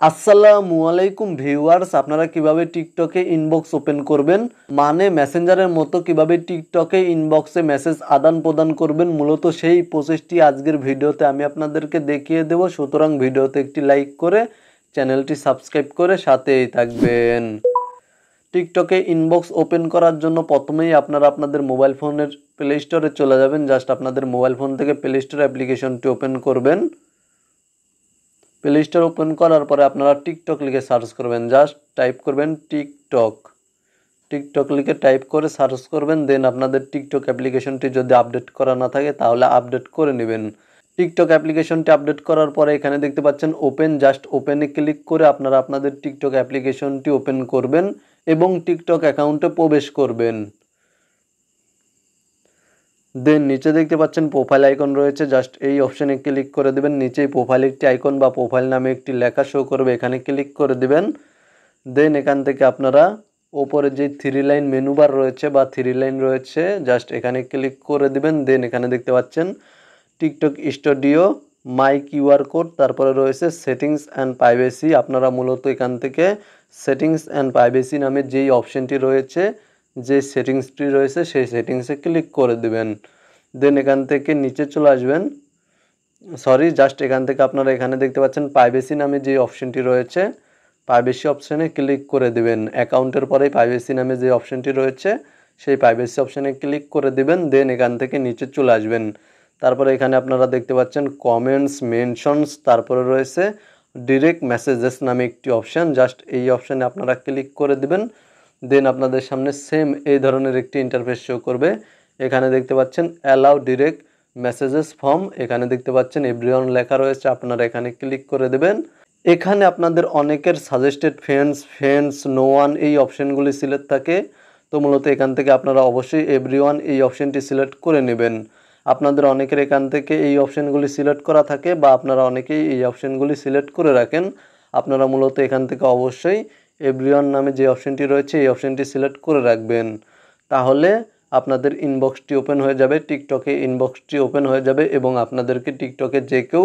আসসালামু আলাইকুম ভিউয়ার্স, আপনারা কিভাবে টিকটকে ইনবক্স ওপেন করবেন, মানে মেসেঞ্জারের মতো কিভাবে টিকটকে ইনবক্সে মেসেজ আদান প্রদান করবেন, মূলত সেই প্রসেসটি আজকের ভিডিওতে আমি আপনাদেরকে দেখিয়ে দেব। সুতরাং ভিডিওতে একটি লাইক করে চ্যানেলটি সাবস্ক্রাইব করে সাথেই থাকবেন। টিকটকে ইনবক্স ওপেন করার জন্য প্রথমেই আপনারা আপনাদের মোবাইল ফোনের প্লে স্টোরে চলে যাবেন। জাস্ট আপনাদের মোবাইল ফোন থেকে প্লে স্টোর অ্যাপ্লিকেশনটি ওপেন করবেন। প্লে স্টোর ওপেন করার পরে আপনারা টিকটক লিখে সার্চ করবেন। জাস্ট টাইপ করবেন টিকটক লিখে টাইপ করে সার্চ করবেন। দেন আপনাদের টিকটক অ্যাপ্লিকেশনটি যদি আপডেট করা না থাকে তাহলে আপডেট করে নেবেন। টিকটক অ্যাপ্লিকেশনটি আপডেট করার পরে এখানে দেখতে পাচ্ছেন ওপেন। জাস্ট ওপেনে ক্লিক করে আপনারা আপনাদের টিকটক অ্যাপ্লিকেশনটি ওপেন করবেন এবং টিকটক অ্যাকাউন্টে প্রবেশ করবেন। দেন নিচে দেখতে পাচ্ছেন প্রোফাইল আইকন রয়েছে, জাস্ট এই অপশানে ক্লিক করে দেবেন। নিচেই প্রোফাইল একটি আইকন বা প্রোফাইল নামে একটি লেখা শো করবে, এখানে ক্লিক করে দিবেন। দেন এখান থেকে আপনারা ওপরে যে থ্রি লাইন মেনু বার রয়েছে বা থ্রি লাইন রয়েছে, জাস্ট এখানে ক্লিক করে দিবেন। দেন এখানে দেখতে পাচ্ছেন টিকটক স্টুডিও, মাই কিউআর কোড, তারপরে রয়েছে সেটিংস অ্যান্ড প্রাইভেসি। আপনারা মূলত এখান থেকে সেটিংস অ্যান্ড প্রাইভেসি নামে যেই অপশানটি রয়েছে, যে সেটিংসটি রয়েছে সেই সেটিংসে ক্লিক করে দিবেন। দেন এখান থেকে নিচে চলে আসবেন। জাস্ট এখান থেকে আপনারা এখানে দেখতে পাচ্ছেন প্রাইভেসি নামে যে অপশানটি রয়েছে, প্রাইভেসি অপশানে ক্লিক করে দিবেন। অ্যাকাউন্টের পরেই প্রাইভেসি নামে যে অপশানটি রয়েছে সেই প্রাইভেসি অপশানে ক্লিক করে দিবেন। দেন এখান থেকে নিচে চলে আসবেন। তারপরে এখানে আপনারা দেখতে পাচ্ছেন কমেন্টস, মেনশনস, তারপরে রয়েছে ডিরেক্ট মেসেজেস নামে একটি অপশান। জাস্ট এই অপশানে আপনারা ক্লিক করে দিবেন। দেন আপনাদের সামনে সেম এই ধরনের একটি ইন্টারফেস শো করবে। এখানে দেখতে পাচ্ছেন অ্যালাউ ডিরেক্ট মেসেজেস ফ্রম, এখানে দেখতে পাচ্ছেন এভরিওয়ান লেখা রয়েছে, আপনারা এখানে ক্লিক করে দেবেন। এখানে আপনাদের অনেকের সাজেস্টেড ফ্রেন্ডস, নো ওয়ান এই অপশানগুলি সিলেক্ট থাকে। তো মূলত এখান থেকে আপনারা অবশ্যই এভরিওয়ান এই অপশানটি সিলেক্ট করে নেবেন। আপনাদের অনেকের এখান থেকে এই অপশানগুলি সিলেক্ট করা থাকে বা আপনারা অনেকেই এই অপশানগুলি সিলেক্ট করে রাখেন। আপনারা মূলত এখান থেকে অবশ্যই এভরিওয়ান নামে যে অপশানটি রয়েছে এই অপশানটি সিলেক্ট করে রাখবেন। তাহলে আপনাদের ইনবক্সটি ওপেন হয়ে যাবে, টিকটকে ইনবক্সটি ওপেন হয়ে যাবে এবং আপনাদেরকে টিকটকে যে কেউ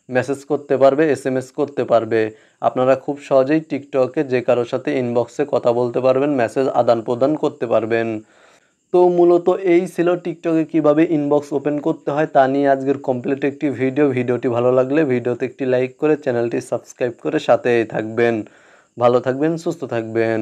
মেসেজ করতে পারবে, এসএমএস করতে পারবে। আপনারা খুব সহজেই টিকটকে যে কারোর সাথে ইনবক্সে কথা বলতে পারবেন, মেসেজ আদান প্রদান করতে পারবেন। তো মূলত এই ছিল টিকটকে কিভাবে ইনবক্স ওপেন করতে হয় তা নিয়ে আজকের কমপ্লিট একটি ভিডিওটি ভালো লাগলে ভিডিওতে একটি লাইক করে চ্যানেলটি সাবস্ক্রাইব করে সাথেই থাকবেন। ভালো থাকবেন, সুস্থ থাকবেন।